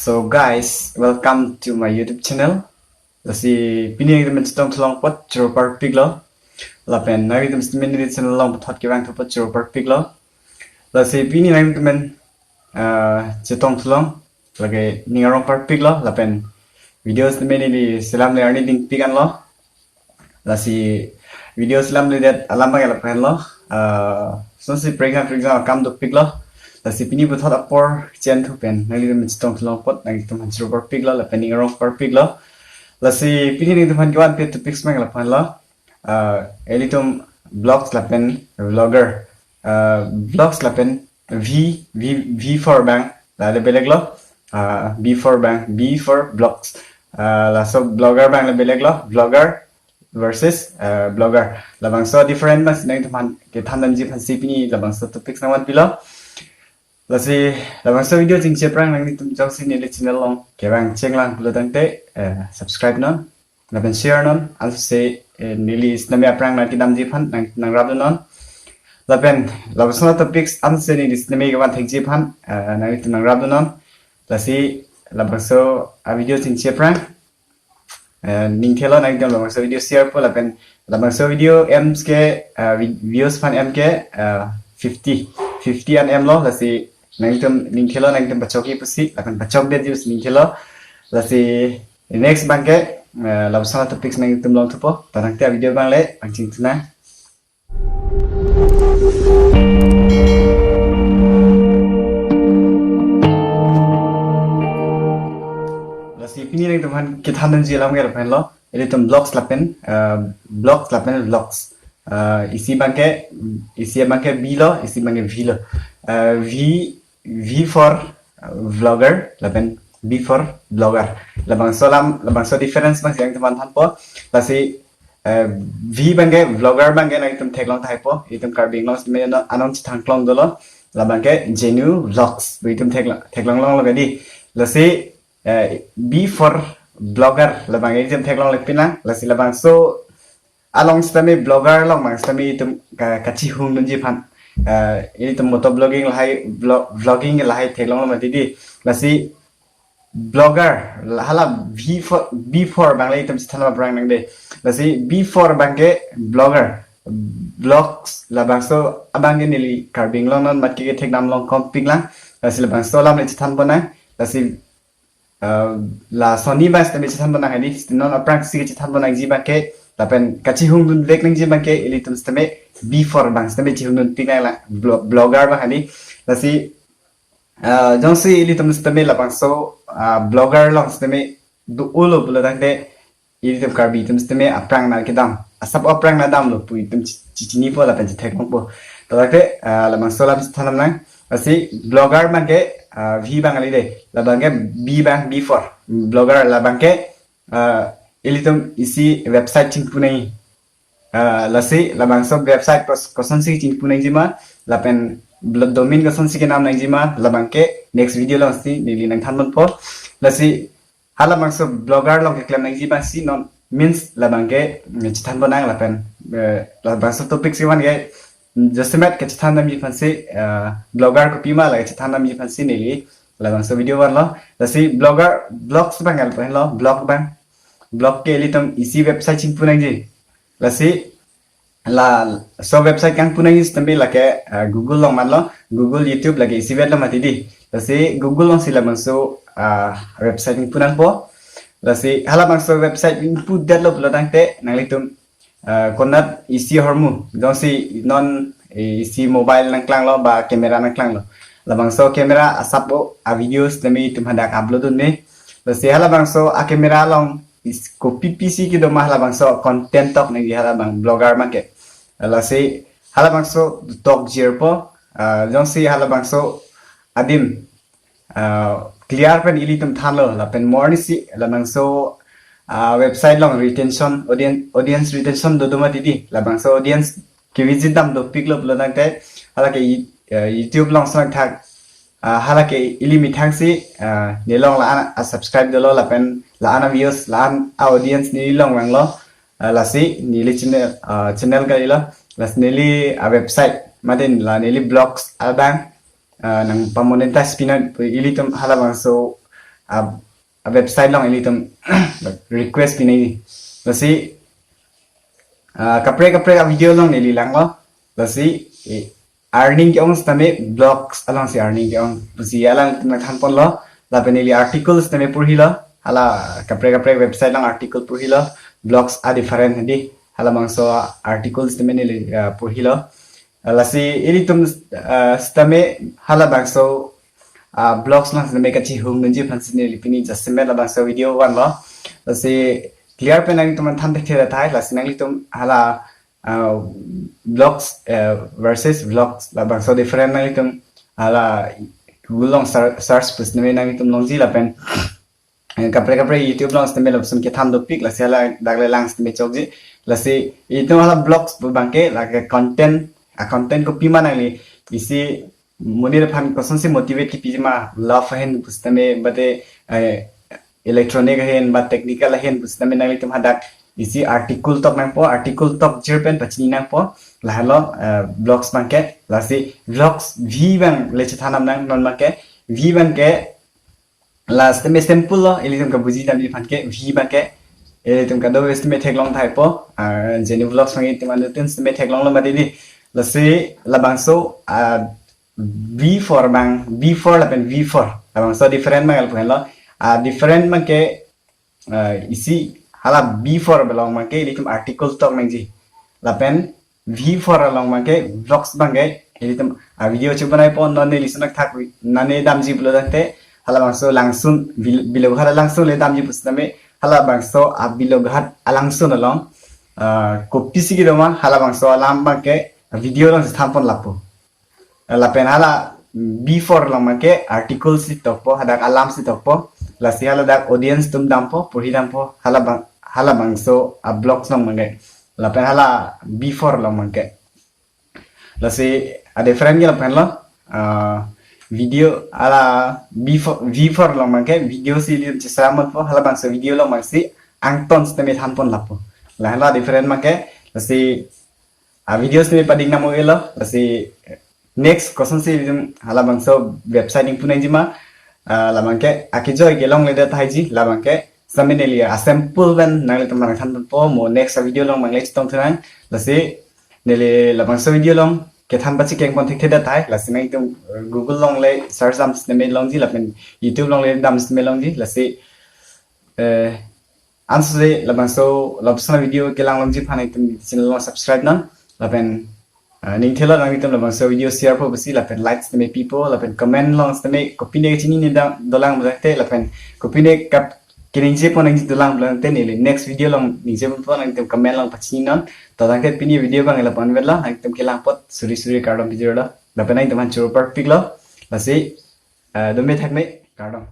So guys, welcome to my YouTube channel. Lasi pini yang teman sedang tolong pot jero perfect lo. Lapen nari teman teman di channel long pot kewang tu pot jero perfect lo. Lasi pini yang teman sedang tolong lagi ningarong perfect lo. Lapen video teman ini selam le arni ding pikan lo. Lasi video selam le dat alam bagi lapen lo. So si for example kam do pick lo. Lasi pini buat apor chen tu pen nali teman sedang tolong pot nali teman jero perfect lo. Lapen ningarong perfect lo. Lasi pini ni teman kawan pet topics mang lapan lo. Elitum blogs lapen vlogger. Blogs lapen V for bang la beleg lo. B for bang B for blogs. La so blogger bang la beleg lo. Vlogger versus blogger. Labang so different mas nang teman ke thandan ji phansi pini labang so topics naman pilo. Lasi labang so video jing cheprang nang nitum jong sin ni channel long ke bang chenglang pilo tangte subscribe non laban share non also se nili snami aprang na kidam jipan nang rab non laban labasona topics anse ni snami gawan thek jipan nang itu nang rab non lasi labang so video jing cheprang ning thelo nang dam labang so video share po laban labang so video ms ke views fan m ke 50 an m lo lasi nang thelo nang dam bachoki pusi laban bachok de views ning thelo lasi next bangke labasana topics nang tum long tupo tanang tia video bang le angcing tuna lasi pini nang tuman kita handan ji lam ger pen lo ele tum vlogs isi bangke b lo isi bangke v lo v for vlogger lapen B for blogger. Labang so difference mas yang teman po. Lasi V bangke vlogger bangke na itum teklong thai po. Itum karbing long me anon thangklong dolo. Labang ke Genu vlogs. Itum teklong long lagadi. Lasi B for blogger. Labang itum teklong lepina. Lasi labang so along stami blogger long mang stami itum kachi hung nunji pan. Ini itum motovlogging lahai vlogging lahai teklong long matidi. Lasi blogger hala B4 bang lai tem stana brang nang de lasi B4 bangke blogger blogs la bang so abang ni li karbing long non mat ke thek nam long komping lang lasi la bang so lam le chan bona lasi la sony bas tem chan bona hadi non aprang si chan bona ji bangke lapen kachi hung dun lek nang ji bangke ili tem stame B4 bang stame chi hung dun pinai la blogger bang hadi lasi jongsi ili tem stame la bang so blogger long stame du ulo bula dangte ili tem karbi tem stame aprang na kedam asap aprang na dam lo pui tem chichini po la pen thek po to dangte la bang so la thanam nang asi blogger bangke v bang ali de la bangke b4 blogger la bangke ili tem isi website ching punai lasi la bang so website kosan si ching punai jima la pen domain ka sonsi ke nam nang jima labang ke next video long si nili nang thanmon po lasi hala bang so blogger long ke claim nang jima si non means labang ke chithan bonang lapen labang so topic si wan ke justimat ke chithan nam ji fansi blogger ko pima la chithan nam ji fansi nili labang so video wan lo lasi blogs bang al pen lo blog ke litam isi website ching punang ji lasi la so website kang punang is tambi la ke Google long man lo Google YouTube lagi isi web lo mati di lasi Google long sila so website ni punan po lasi hala bang so website input dat lo pulo tangte nang litum konat isi hormu dong si non isi mobile nang klang lo ba kamera nang klang lo labang so kamera asapo videos tambi tum hadak upload ne lasi hala bang so kamera long ko PPC ki do mahla bang so content tok nang hala bang blogger market lasi hala bang so talk jeer po jong si hala bang so adim clear pen ili tum thalo la pen morning si la bang so website long retention audience retention do ma didi la bang so audience ki visit dam do pick lo nang te hala ke YouTube long sang thak hala ke ili mi thang si ni long la subscribe do lo la pen la ana views la audience ni long wang lo lasi nili channel kali lo las nili website maden la nili blogs abang nang pamonetize pinat ili tum halabang so website long ini tum request ini lasi kapre video long nili lang lo lasi earning ke ong stame blogs along si earning ke ong busi alang tum than pon lo la penili articles stame purhi lo hala kapre website long article purhi lo blogs are different di hala mangso articles stame nili purhi lo lasi ini tum stame hala bangso blogs lang stame kachi hum nunji phansi nili pini jasme la bangso video one lo lasi clear pe nang tum than dekhe thai lasi nang tum hala blogs versus vlogs la bangso different nang tum hala Google long search pus nang nang tum longji la pen kapre YouTube long stame la sum ke tham do pic lasi hala dagle lang stame chokji lasi itu hala blogs bu bangke la content content ko pima nang li isi munir phan koson se motivate ki pijma love hen pustame bate electronic hen ba technical hen pustame nang li tum hadak isi article tok nang po article tok jerpen pachini nang po lahalo blogs bangke lasi vlogs v1 leche thanam nang non bangke v1 ke last me simple lo eli tum ka buji dam li phan ke v bangke eli tum ka do estimate thek long thai po jeni vlogs mangi tum an ten estimate thek long lo madini lasi labangso V4 bang V4 lapen V4 labangso different bang alpen lo different bang ke isi hala B4 belong bang ke ilitum article tok mangji lapen V4 along bang ke vlogs bang ke ilitum video chubanai po non ne listenak thak nane damji bulo dante hala bangso langsung bilo hala langsung le damji pusname hala bangso bilo ghat alangsun along kopi sigi doma hala bangso alam bang ke video lang stampon lapo lapen hala before lang make article si tokpo hadak alam si tokpo lasi hala dak audience tum dampo purhi dampo hala bangso blogs lang mange lapen hala before lang make lasi ada friend ge lapen lo video hala before lang make video si li chisamat po hala bangso video lang mangsi angton steme thampon lapo la hala different make lasi videos ni pading namo elo lasi next question si hala bangso website ing punai jima la mangke akijo gelong le data haji la mangke samineli a sample ban nang le tamang than po mo next video long mangle chitong thang lasi nele la bangso video long ke than bachi keng kon thek data hai lasi nang tum Google long le search am system long ji la pen YouTube long le dam system long ji lasi answer la bangso lobsna video kelang long ji phanai tum channel long subscribe nan lapen ning thela nang item labang so video share po basi lapen likes to me people lapen comment long to me copy ne chini ni dolang bate lapen copy ne kap kining je po nang dolang blang te ni next video long ni je po nang item comment long pachini non to dang ke pini video bang lapan vela item kelang pot suri cardom video la lapen item han churo perfect lo basi do me thak me cardom